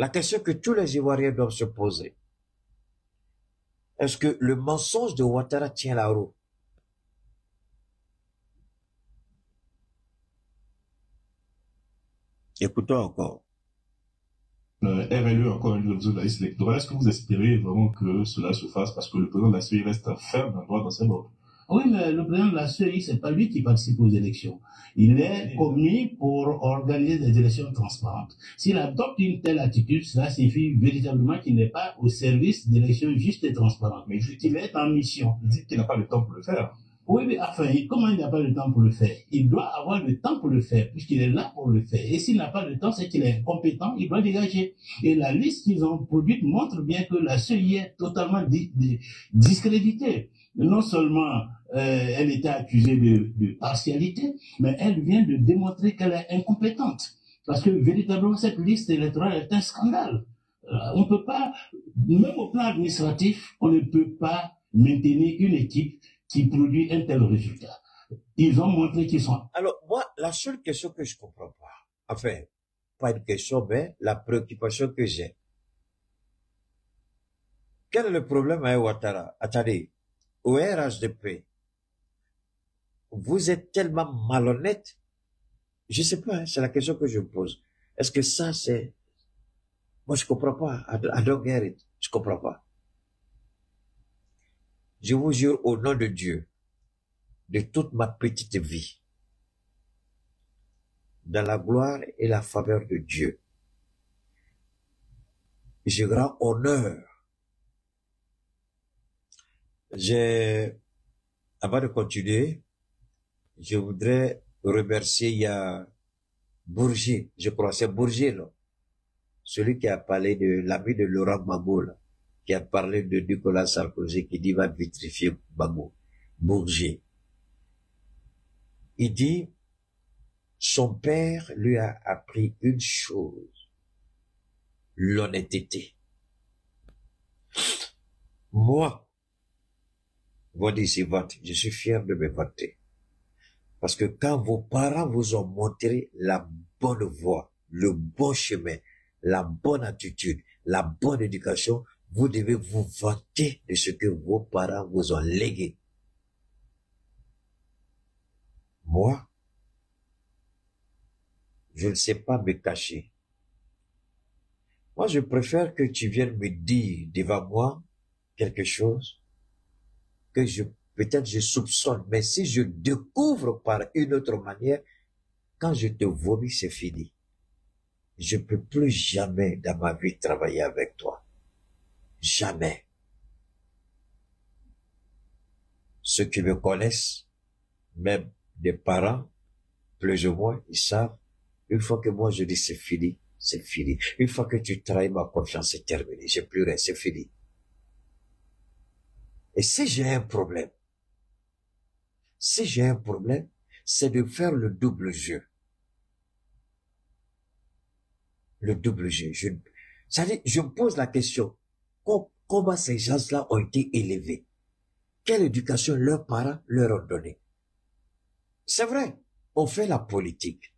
La question que tous les Ivoiriens doivent se poser, est-ce que le mensonge de Ouattara tient la route? Écoutons encore. RLE encore une révision de la liste électorale. Est-ce que vous espérez vraiment que cela se fasse parce que le président de la CEI reste ferme dans ses mots? Oui, mais le président de la CEI, c'est pas lui qui participe aux élections. Il est commis pour organiser des élections transparentes. S'il adopte une telle attitude, cela signifie véritablement qu'il n'est pas au service d'élections justes et transparentes. Mais il est en mission. Il dit qu'il n'a pas le temps pour le faire. Oui, mais enfin, comment il n'a pas le temps pour le faire? Il doit avoir le temps pour le faire, puisqu'il est là pour le faire. Et s'il n'a pas le temps, c'est qu'il est incompétent, il doit dégager. Et la liste qu'ils ont produite montre bien que la CEI est totalement discréditée. Non seulement elle était accusée de partialité, mais elle vient de démontrer qu'elle est incompétente. Parce que véritablement, cette liste électorale est un scandale. On ne peut pas, même au plan administratif, on ne peut pas maintenir une équipe qui produit un tel résultat. Ils ont montré qu'ils sont... Alors, moi, la seule question que je comprends pas, enfin, pas une question, mais la préoccupation que j'ai. Quel est le problème avec Ouattara? Attendez, au RHDP, vous êtes tellement malhonnête, je sais pas, hein, c'est la question que je me pose. Est-ce que ça, c'est... Moi, je comprends pas. I don't get it. Je comprends pas. Je vous jure au nom de Dieu, de toute ma petite vie, dans la gloire et la faveur de Dieu, je rends honneur. Avant de continuer, je voudrais remercier, il y a Bourget, je crois, c'est Bourget, là. Celui qui a parlé de l'ami de Laurent Gbagbo, là, qui a parlé de Nicolas Sarkozy, qui dit va vitrifier Gbagbo. Bourget. Il dit, son père lui a appris une chose, l'honnêteté. Moi, je suis fier de me vanter. Parce que quand vos parents vous ont montré la bonne voie, le bon chemin, la bonne attitude, la bonne éducation, vous devez vous vanter de ce que vos parents vous ont légué. Moi, je ne sais pas me cacher. Moi, je préfère que tu viennes me dire devant moi quelque chose que peut-être je soupçonne, mais si je découvre par une autre manière, quand je te vomis, c'est fini. Je ne peux plus jamais dans ma vie travailler avec toi. Jamais. Ceux qui me connaissent, même des parents, plus ou moins, ils savent, une fois que moi je dis c'est fini, c'est fini. Une fois que tu trahis ma confiance, c'est terminé. J'ai plus rien, c'est fini. Et si j'ai un problème, c'est de faire le double jeu. Le double jeu. Je me pose la question, comment ces gens-là ont été élevés? Quelle éducation leurs parents leur ont donnée? C'est vrai, on fait la politique.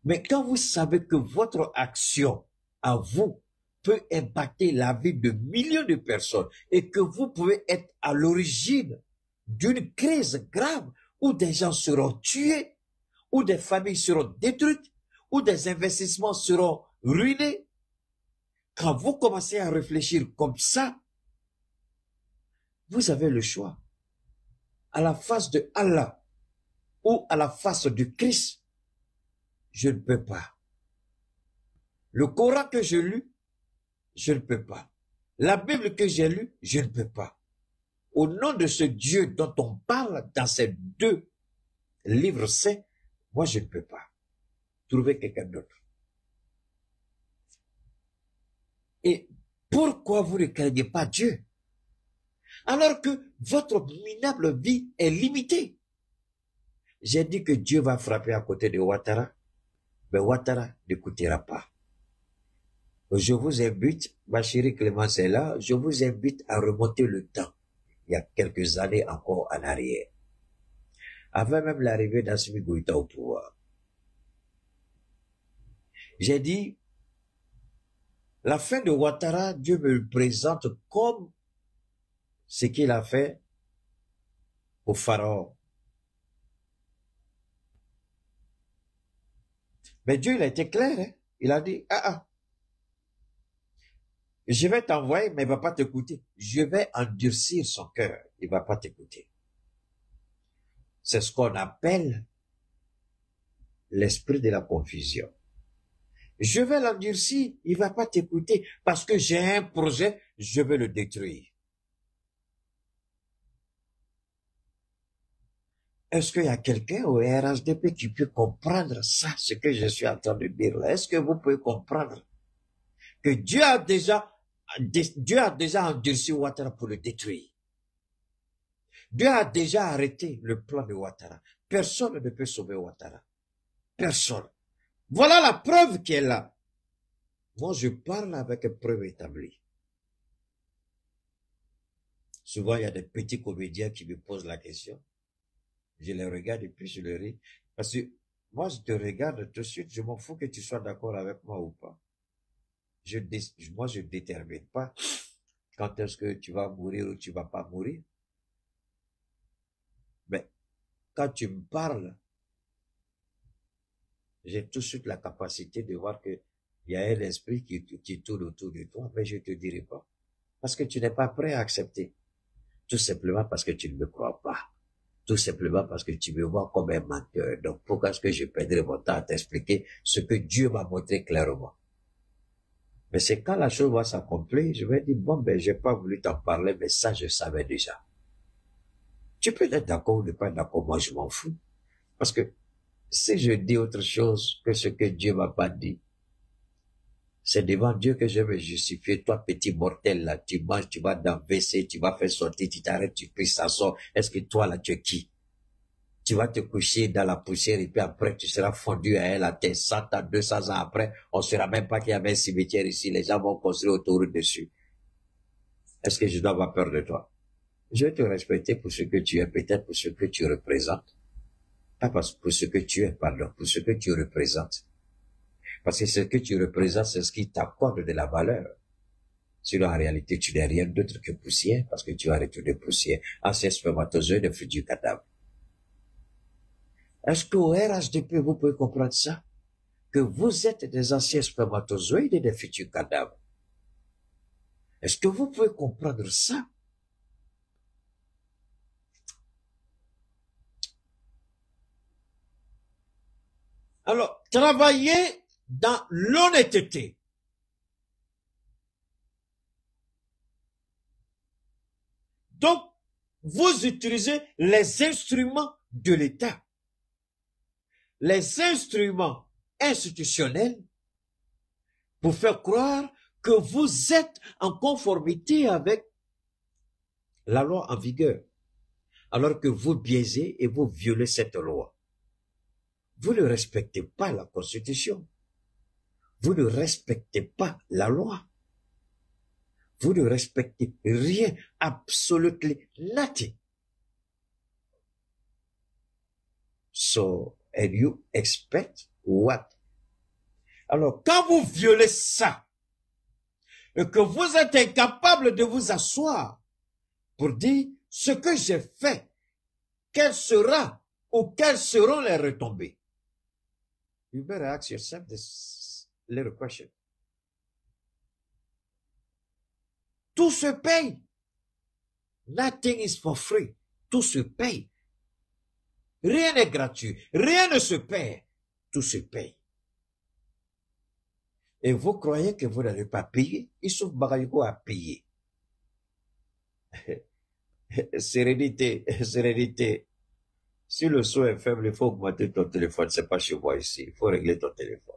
Mais quand vous savez que votre action à vous peut impacter la vie de millions de personnes et que vous pouvez être à l'origine d'une crise grave où des gens seront tués, où des familles seront détruites, où des investissements seront ruinés, quand vous commencez à réfléchir comme ça, vous avez le choix. À la face de Allah ou à la face du Christ, je ne peux pas. Le Coran que j'ai lu, je ne peux pas. La Bible que j'ai lue, je ne peux pas. Au nom de ce Dieu dont on parle dans ces deux livres saints, moi je ne peux pas. Trouver quelqu'un d'autre. Et pourquoi vous ne craignez pas Dieu? Alors que votre minable vie est limitée. J'ai dit que Dieu va frapper à côté de Ouattara, mais Ouattara n'écoutera pas. Je vous invite, ma chérie Clémence est là, je vous invite à remonter le temps, il y a quelques années encore en arrière, avant même l'arrivée d'Assimi Goïta au pouvoir. J'ai dit, La fin de Ouattara, Dieu me le présente comme ce qu'il a fait au Pharaon. Mais Dieu, il a été clair. Hein? Il a dit, je vais t'envoyer, mais il ne va pas t'écouter. Je vais endurcir son cœur. Il ne va pas t'écouter. C'est ce qu'on appelle l'esprit de la confusion. Je vais l'endurcir, il ne va pas t'écouter parce que j'ai un projet, je vais le détruire. Est-ce qu'il y a quelqu'un au RHDP qui peut comprendre ça, ce que je suis en train de dire là? Est-ce que vous pouvez comprendre que Dieu a déjà endurci Ouattara pour le détruire? Dieu a déjà arrêté le plan de Ouattara. Personne ne peut sauver Ouattara. Personne. Voilà la preuve qui est là. Moi, je parle avec une preuve établie. Souvent, il y a des petits comédiens qui me posent la question. Je les regarde et puis je les ris. Parce que moi, je te regarde tout de suite, je m'en fous que tu sois d'accord avec moi ou pas. Moi, je ne détermine pas quand est-ce que tu vas mourir ou tu vas pas mourir. Mais quand tu me parles, j'ai tout de suite la capacité de voir que il y a un esprit qui tourne autour de toi, mais je ne te dirai pas. Parce que tu n'es pas prêt à accepter. Tout simplement parce que tu ne me crois pas. Tout simplement parce que tu me vois comme un menteur. Donc, pourquoi est-ce que je perdrai mon temps à t'expliquer ce que Dieu m'a montré clairement? Mais c'est quand la chose va s'accomplir, je vais dire, bon, ben, j'ai pas voulu t'en parler, mais ça, je savais déjà. Tu peux être d'accord ou ne pas être d'accord, moi, je m'en fous. Parce que si je dis autre chose que ce que Dieu m'a pas dit, c'est devant Dieu que je vais justifier. Toi, petit mortel, là, tu manges, tu vas dans WC, tu vas faire sortir, tu t'arrêtes, tu pries, ça sort. Est-ce que toi, là, tu es qui? Tu vas te coucher dans la poussière et puis après, tu seras fondu à elle à tes 100 ans, 200 ans après. On ne saura même pas qu'il y avait un cimetière ici. Les gens vont construire autour dessus. Est-ce que je dois avoir peur de toi? Je vais te respecter pour ce que tu es, peut-être pour ce que tu représentes. Pas pour ce que tu es, pardon, pour ce que tu représentes. Parce que ce que tu représentes, c'est ce qui t'accorde de la valeur. Sinon, en réalité, tu n'es rien d'autre que poussière, parce que tu as retourné poussière. Ancien spermatozoïde de futur cadavre. Est-ce qu'au RHDP, vous pouvez comprendre ça? Que vous êtes des anciens spermatozoïdes et des futurs cadavres. Est-ce que vous pouvez comprendre ça? Alors, travaillez dans l'honnêteté. Donc, vous utilisez les instruments de l'État. Les instruments institutionnels pour faire croire que vous êtes en conformité avec la loi en vigueur, alors que vous biaisez et vous violez cette loi. Vous ne respectez pas la Constitution. Vous ne respectez pas la loi. Vous ne respectez rien, absolutely nothing. So, and you expect what? Alors, quand vous violez ça, et que vous êtes incapable de vous asseoir pour dire ce que j'ai fait, quelle sera ou quelles seront les retombées? You better ask yourself this little question. Tout se paye. Nothing is for free. Tout se paye. Rien n'est gratuit. Rien ne se paye. Tout se paye. Et vous croyez que vous n'allez pas payer? Il souffre Bagayoko à payer. Sérénité, sérénité. Si le son est faible, il faut augmenter ton téléphone. C'est pas chez moi ici. Il faut régler ton téléphone.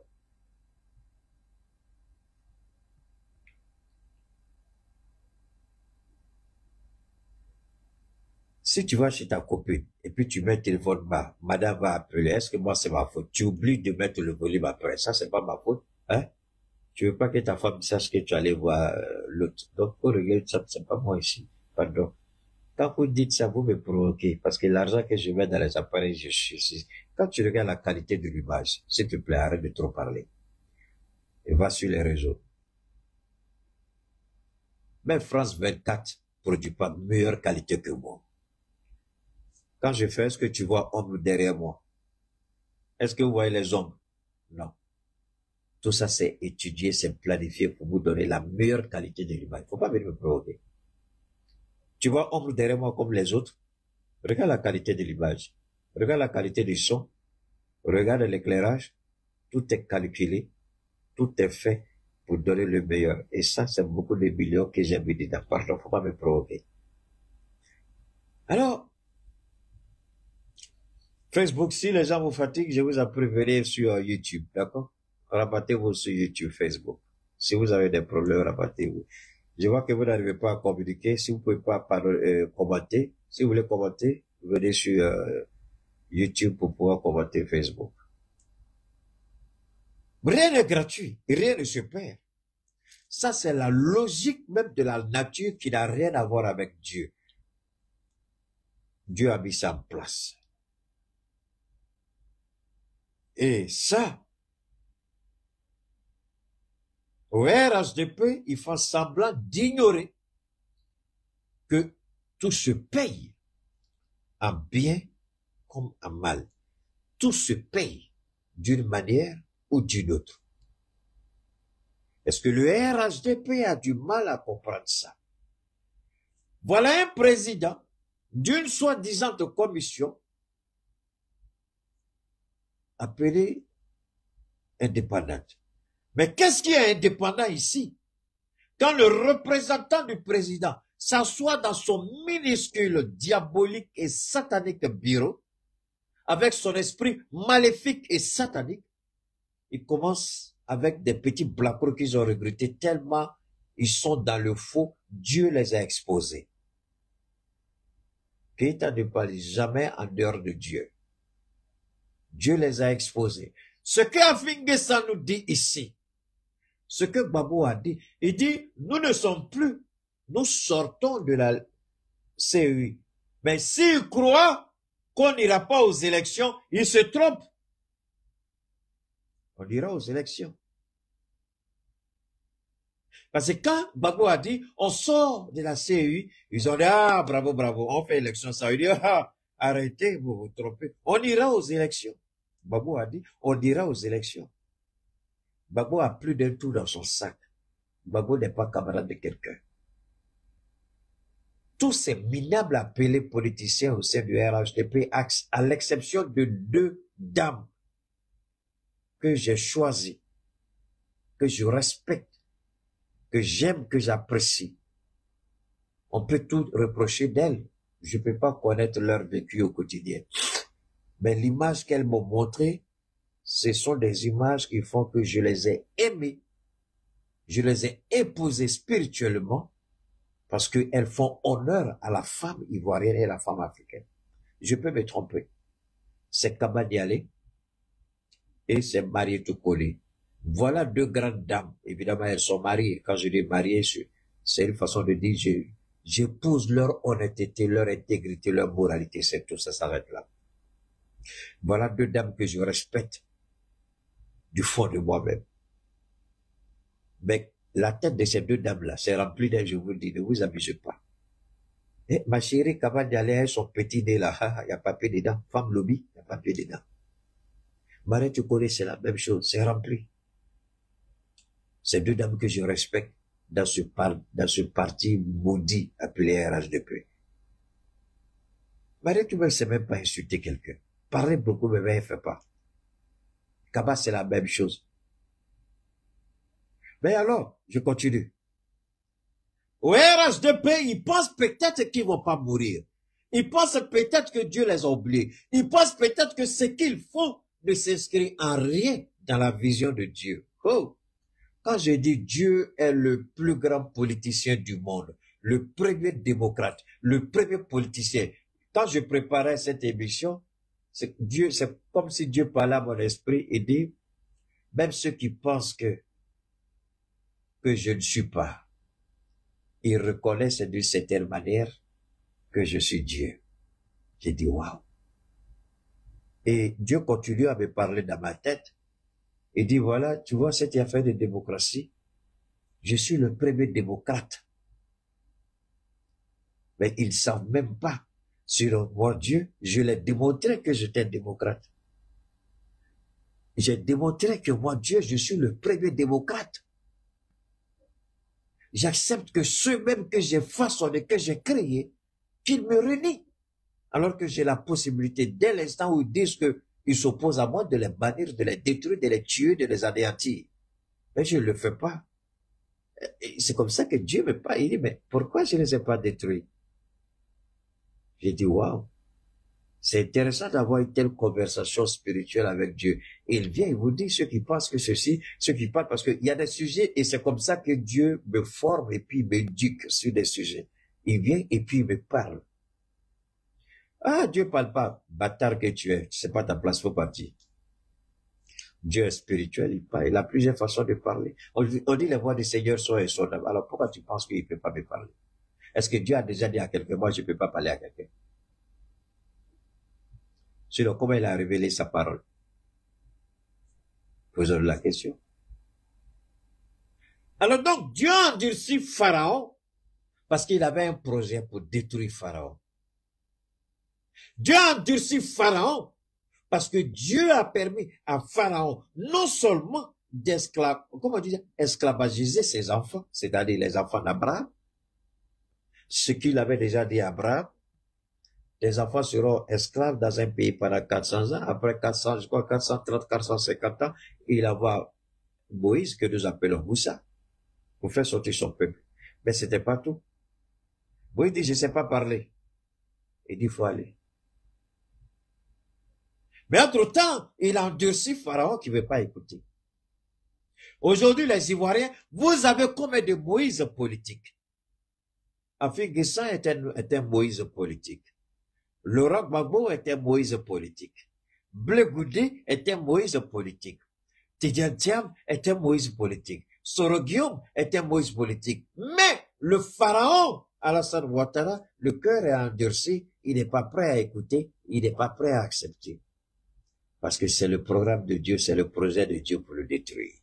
Si tu vas chez ta copine et puis tu mets le téléphone bas, madame va appeler. Est-ce que moi c'est ma faute? Tu oublies de mettre le volume après. Ça, c'est pas ma faute. Hein? Tu veux pas que ta femme sache que tu allais voir l'autre. Donc, faut régler ça. C'est pas moi ici. Pardon. Quand vous dites ça, vous me provoquez. Parce que l'argent que je mets dans les appareils, je suis. Quand tu regardes la qualité de l'image, s'il te plaît, arrête de trop parler. Et va sur les réseaux. Mais France 24 produit pas meilleure qualité que moi. Quand je fais, est-ce que tu vois ombre derrière moi? Est-ce que vous voyez les ombres? Non. Tout ça, c'est étudié, c'est planifié pour vous donner la meilleure qualité de l'image. Il ne faut pas venir me provoquer. Tu vois ombre derrière moi comme les autres? Regarde la qualité de l'image. Regarde la qualité du son. Regarde l'éclairage. Tout est calculé. Tout est fait pour donner le meilleur. Et ça, c'est beaucoup de millions que j'ai mis dedans. Pardon, faut pas me provoquer. Alors, Facebook, si les gens vous fatiguent, je vous en prie, venez sur YouTube, d'accord? Rabattez-vous sur YouTube, Facebook. Si vous avez des problèmes, rabattez-vous. Je vois que vous n'arrivez pas à communiquer. Si vous ne pouvez pas commenter, si vous voulez commenter, venez sur YouTube pour pouvoir commenter Facebook. Rien n'est gratuit, rien ne se perd. Ça, c'est la logique même de la nature qui n'a rien à voir avec Dieu. Dieu a mis ça en place. Et ça, au RHDP, ils font semblant d'ignorer que tout se paye en bien comme en mal. Tout se paye d'une manière ou d'une autre. Est-ce que le RHDP a du mal à comprendre ça? Voilà un président d'une soi-disant commission appelée indépendante. Mais qu'est-ce qui est indépendant ici? Quand le représentant du président s'assoit dans son minuscule, diabolique et satanique bureau, avec son esprit maléfique et satanique, il commence avec des petits blacros qu'ils ont regrettés tellement ils sont dans le faux, Dieu les a exposés. Keïta ne parle jamais en dehors de Dieu. Dieu les a exposés. Ce que Afingessa nous dit ici, ce que Babou a dit, il dit, nous ne sommes plus, nous sortons de la CEI. Mais s'il croit qu'on n'ira pas aux élections, il se trompe. On ira aux élections. Parce que quand Babou a dit, on sort de la CEI, ils ont dit, ah, bravo, bravo, on fait élection. Ça veut dire, ah, arrêtez, vous vous trompez. On ira aux élections. Babou a dit, on ira aux élections. Babou a plus d'un tout dans son sac. Babou n'est pas camarade de quelqu'un. Tous ces minables appelés politiciens au sein du RHDP, à l'exception de 2 dames que j'ai choisies, que je respecte, que j'aime, que j'apprécie. On peut tout reprocher d'elles. Je ne peux pas connaître leur vécu au quotidien. Mais l'image qu'elles m'ont montrée, ce sont des images qui font que je les ai aimées. Je les ai épousées spirituellement parce qu'elles font honneur à la femme ivoirienne et à la femme africaine. Je peux me tromper. C'est Kaba Dialé et c'est Mariétou Collé. Voilà 2 grandes dames. Évidemment, elles sont mariées. Quand je dis mariées, c'est une façon de dire, j'épouse leur honnêteté, leur intégrité, leur moralité. C'est tout, ça s'arrête là. Voilà 2 dames que je respecte du fond de moi-même. Mais la tête de ces 2 dames-là, c'est rempli d'un, je vous le dis, ne vous amusez pas. Et ma chérie, Kaba Dialé, son petit nez là, il n'y a pas papier dedans. Femme lobby, il n'y a pas papier dedans. Mariétou Collé, c'est la même chose, c'est rempli. Ces 2 dames que je respecte dans ce parti maudit appelé RHDP. Mariétou ne sait même pas insulter quelqu'un. Parler beaucoup, mais elle ne fait pas. Kaba, c'est la même chose. Mais alors, je continue. Au RHDP, ils pensent peut-être qu'ils vont pas mourir. Ils pensent peut-être que Dieu les a oubliés. Ils pensent peut-être que ce qu'ils font ne s'inscrit en rien dans la vision de Dieu. Oh! Quand je dis Dieu est le plus grand politicien du monde, le premier démocrate, le premier politicien. Quand je préparais cette émission, c'est comme si Dieu parlait à mon esprit et dit, même ceux qui pensent que je ne suis pas, ils reconnaissent d'une certaine manière que je suis Dieu. J'ai dit, waouh. Et Dieu continue à me parler dans ma tête. Il dit, voilà, tu vois cette affaire de démocratie, je suis le premier démocrate Mais ils ne savent même pas. Sur mon Dieu, je l'ai démontré que j'étais démocrate. J'ai démontré que moi, Dieu, je suis le premier démocrate. J'accepte que ceux même que j'ai façonnés, que j'ai créés, qu'ils me renient. Alors que j'ai la possibilité, dès l'instant où ils disent qu'ils s'opposent à moi, de les bannir, de les détruire, de les tuer, de les anéantir. Mais je ne le fais pas. C'est comme ça que Dieu me parle. Il dit, mais pourquoi je ne les ai pas détruits? J'ai dit, waouh. C'est intéressant d'avoir une telle conversation spirituelle avec Dieu. Il vient, il vous dit ceux qui pensent que ceci, ceux qui parlent, parce qu'il y a des sujets et c'est comme ça que Dieu me forme et puis m'éduque sur des sujets. Il vient et puis il me parle. Ah, Dieu parle pas, bâtard que tu es, c'est pas ta place, faut partir. Dieu est spirituel, il parle, il a plusieurs façons de parler. On dit les voix du Seigneur sont insondables. Alors pourquoi tu penses qu'il ne peut pas me parler? Est-ce que Dieu a déjà dit à quelqu'un, moi je ne peux pas parler à quelqu'un? Sinon, comment il a révélé sa parole? Posons la question. Alors donc, Dieu a endurci Pharaon parce qu'il avait un projet pour détruire Pharaon. Dieu a endurci Pharaon parce que Dieu a permis à Pharaon non seulement esclavagiser ses enfants, c'est-à-dire les enfants d'Abraham, ce qu'il avait déjà dit à Abraham, les enfants seront esclaves dans un pays pendant 400 ans. Après 400, je crois 430, 450 ans, il avoir Moïse, que nous appelons Moussa, pour faire sortir son peuple. Mais c'était pas tout. Moïse dit, je ne sais pas parler. Il dit, il faut aller. Mais entre-temps, il a endurci Pharaon qui ne veut pas écouter. Aujourd'hui, les Ivoiriens, vous avez combien de Moïse politiques? Afin Guessan est un Moïse politique. Laurent Gbagbo était Moïse politique. Blé Goudé était Moïse politique. Tidjane Thiam était Moïse politique. Soro Guillaume était Moïse politique. Mais le pharaon, Alassane Ouattara, le cœur est endurci, il n'est pas prêt à écouter, il n'est pas prêt à accepter. Parce que c'est le programme de Dieu, c'est le projet de Dieu pour le détruire.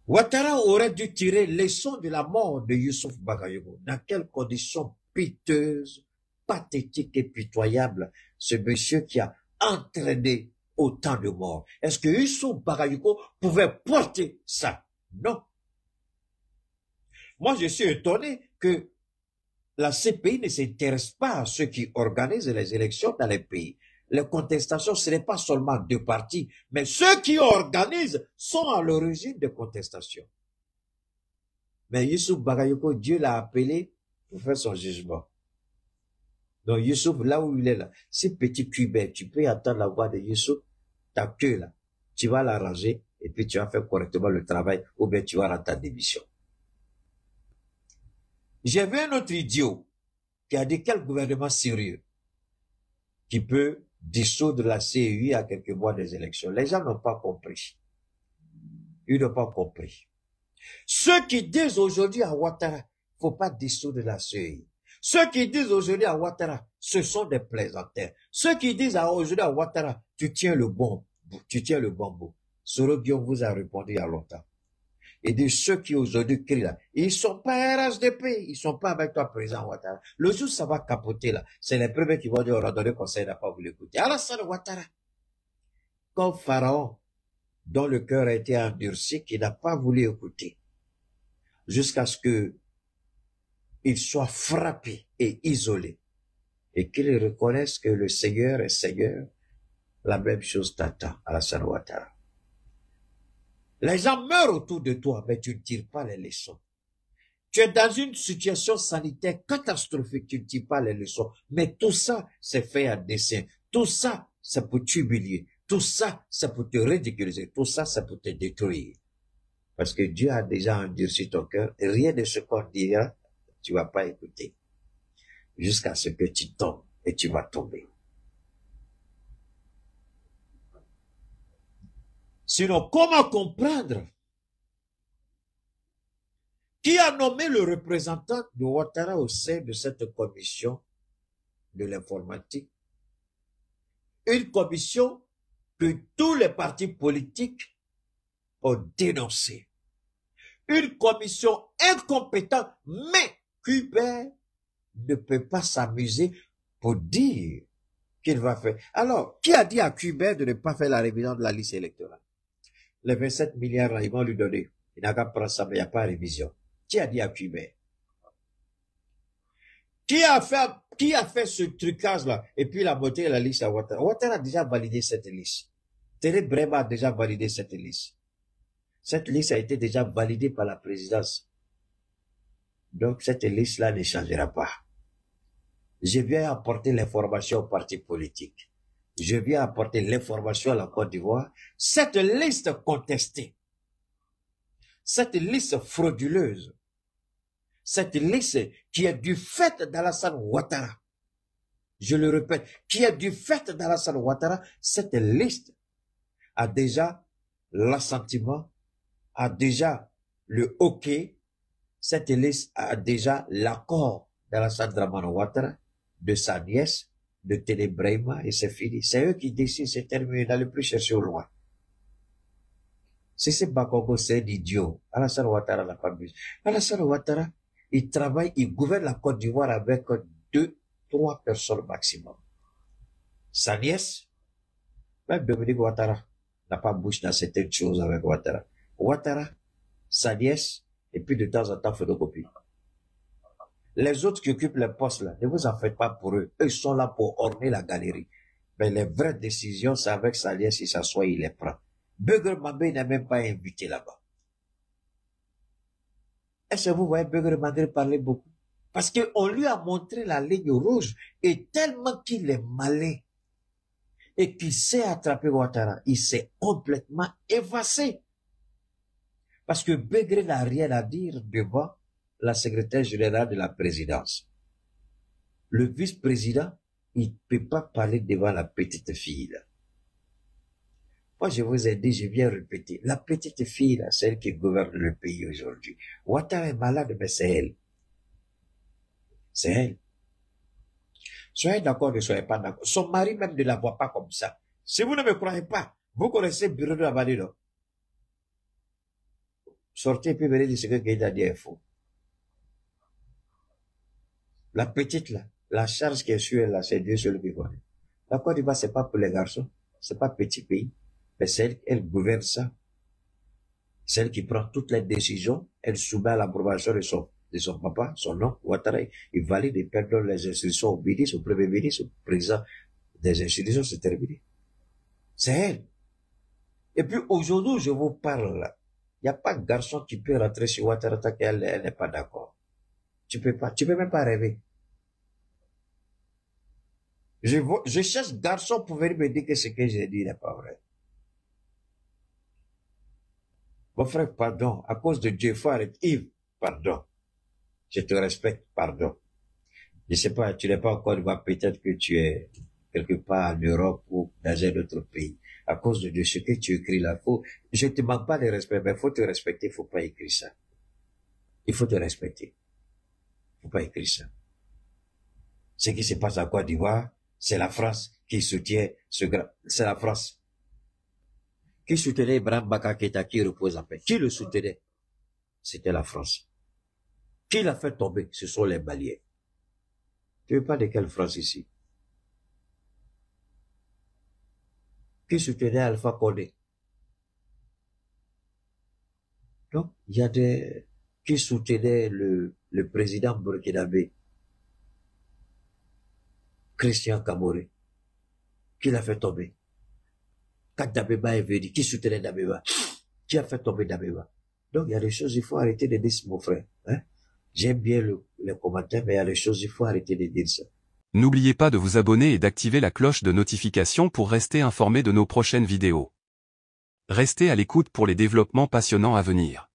Ouattara aurait dû tirer leçon de la mort de Youssouf Bagayoko. Dans quelles conditions piteuses, pathétiques et pitoyables ce monsieur qui a entraîné autant de morts. Est-ce que Youssouf Bagayoko pouvait porter ça? Non. Moi, je suis étonné que la CPI ne s'intéresse pas à ceux qui organisent les élections dans les pays. Les contestations, ce n'est pas seulement deux partis, mais ceux qui organisent sont à l'origine des contestations. Mais Youssouf Bagayoko, Dieu l'a appelé pour faire son jugement. Donc Youssouf, là où il est là, ce petit cubain, tu peux attendre la voix de Youssouf, ta queue là, tu vas l'arranger et puis tu vas faire correctement le travail ou bien tu vas rendre ta démission. J'ai vu un autre idiot qui a dit quel gouvernement sérieux qui peut dissoudre la CEI à quelques mois des élections. Les gens n'ont pas compris. Ils n'ont pas compris. Ceux qui disent aujourd'hui à Ouattara, faut pas dissoudre la CEI. Ceux qui disent aujourd'hui à Ouattara, ce sont des plaisantins. Ceux qui disent aujourd'hui à Ouattara, tu tiens le bon bout. Soro Guillaume vous a répondu il y a longtemps. Et de ceux qui aujourd'hui crient là, ils sont pas RHDP, ils sont pas avec toi, président Ouattara. Le jour ça va capoter là, c'est les premiers qui vont dire, on a donné conseil, n'a pas voulu écouter. Alassane Ouattara, comme Pharaon, dont le cœur a été endurci, qui n'a pas voulu écouter, jusqu'à ce que il soit frappé et isolé, et qu'il reconnaisse que le Seigneur est Seigneur, la même chose t'attend, Alassane Ouattara. Les gens meurent autour de toi, mais tu ne tires pas les leçons. Tu es dans une situation sanitaire catastrophique, tu ne tires pas les leçons. Mais tout ça, c'est fait à dessein. Tout ça, c'est pour t'humilier. Tout ça, c'est pour te ridiculiser. Tout ça, c'est pour te détruire. Parce que Dieu a déjà endurci ton cœur. Et rien de ce qu'on dira, tu vas pas écouter. Jusqu'à ce que tu tombes et tu vas tomber. Sinon, comment comprendre? Qui a nommé le représentant de Ouattara au sein de cette commission de l'informatique? Une commission que tous les partis politiques ont dénoncée. Une commission incompétente, mais Hubert ne peut pas s'amuser pour dire qu'il va faire. Alors, qui a dit à Hubert de ne pas faire la révision de la liste électorale? Les 27 milliards, là, ils vont lui donner. Il n'a qu'à prendre ça, mais il n'y a pas de révision. Qui a dit à Hubert? Qui a fait ce trucage-là? Et puis, il a voté la liste à Ouattara. Ouattara a déjà validé cette liste. Thierry Brema a déjà validé cette liste. Cette liste a été déjà validée par la présidence. Donc, cette liste-là ne changera pas. Je viens apporter l'information aux partis politiques. Je viens apporter l'information à la Côte d'Ivoire. Cette liste contestée, cette liste frauduleuse, cette liste qui est du fait d'Alassane Ouattara, je le répète, qui est du fait d'Alassane Ouattara, cette liste a déjà l'assentiment, a déjà le OK, cette liste a déjà l'accord d'Alassane Dramane Ouattara, de sa nièce, de Télé Brema, et c'est fini. C'est eux qui décident, c'est terminé, n'allez plus chercher au loin. Si c'est Bakongo, c'est un idiot. Alassane Ouattara n'a pas besoin. Alassane Ouattara, il travaille, il gouverne la Côte d'Ivoire avec 2, 3 personnes maximum. Sa nièce, même Dominique Ouattara, n'a pas bouche dans certaines choses avec Ouattara. Ouattara, sa nièce, et puis de temps en temps, photocopie. Les autres qui occupent les postes là, ne vous en faites pas pour eux. Eux, ils sont là pour orner la galerie. Mais les vraies décisions, c'est avec sa nièce, il s'assoit, il les prend. Beugre Mambé n'est même pas invité là-bas. Est-ce que vous voyez Beugre Mambé parler beaucoup? Parce qu'on lui a montré la ligne rouge, et tellement qu'il est malin, et qu'il sait attraper Ouattara, il s'est complètement effacé. Parce que Beugre n'a rien à dire devant la secrétaire générale de la présidence. Le vice-président, il ne peut pas parler devant la petite fille là. Moi, je vous ai dit, je viens répéter, la petite fille là, celle qui gouverne le pays aujourd'hui. Ouattara est malade, mais c'est elle. C'est elle. Soyez d'accord, ne soyez pas d'accord. Son mari même ne la voit pas comme ça. Si vous ne me croyez pas, vous connaissez le bureau de la Vallée, non? Sortez et puis venez dire ce que Gaïda dit est faux. La petite là, la charge qui est sur elle là, c'est Dieu seul qui connaît. La Côte d'Ivoire, c'est pas pour les garçons, c'est pas petit pays, mais c'est elle gouverne ça. C'est elle qui prend toutes les décisions, elle soumet à l'approbation de son papa, son oncle, Ouattara, il valide et perd les instructions au ministre, au premier ministre, au président des institutions, c'est terminé. C'est elle. Et puis aujourd'hui, je vous parle là, il n'y a pas de garçon qui peut rentrer chez Ouattara tant qu'elle n'est pas d'accord. Tu peux même pas rêver. Je cherche garçon pour venir me dire que ce que j'ai dit n'est pas vrai. Mon frère, pardon, à cause de Dieu, il faut arrêter. Yves, pardon. Je te respecte, pardon. Je sais pas, tu n'es pas encore là, peut-être que tu es quelque part en Europe ou dans un autre pays. À cause de Dieu, ce que tu écris là, je te manque pas de respect, mais il faut te respecter, il faut pas écrire ça. Il faut te respecter. Faut pas écrire ça. Ce qui se passe à Côte d'Ivoire, c'est la France qui soutient c'est la France. Qui soutenait Ibrahim Baka Keïta qui repose en paix? Qui le soutenait? C'était la France. Qui l'a fait tomber? Ce sont les Maliens. Tu veux pas de quelle France ici? Qui soutenait Alpha Condé? Donc, il y a qui soutenaient le président burkinabé, Christian Kamoré, qui l'a fait tomber. Quand Dabeba est venu, qui soutenait Dabeba? Qui a fait tomber Dabeba? Donc, il y a des choses, il faut arrêter de dire, mon frère. Hein? J'aime bien les commentaires, mais il y a des choses, il faut arrêter de dire ça. N'oubliez pas de vous abonner et d'activer la cloche de notification pour rester informé de nos prochaines vidéos. Restez à l'écoute pour les développements passionnants à venir.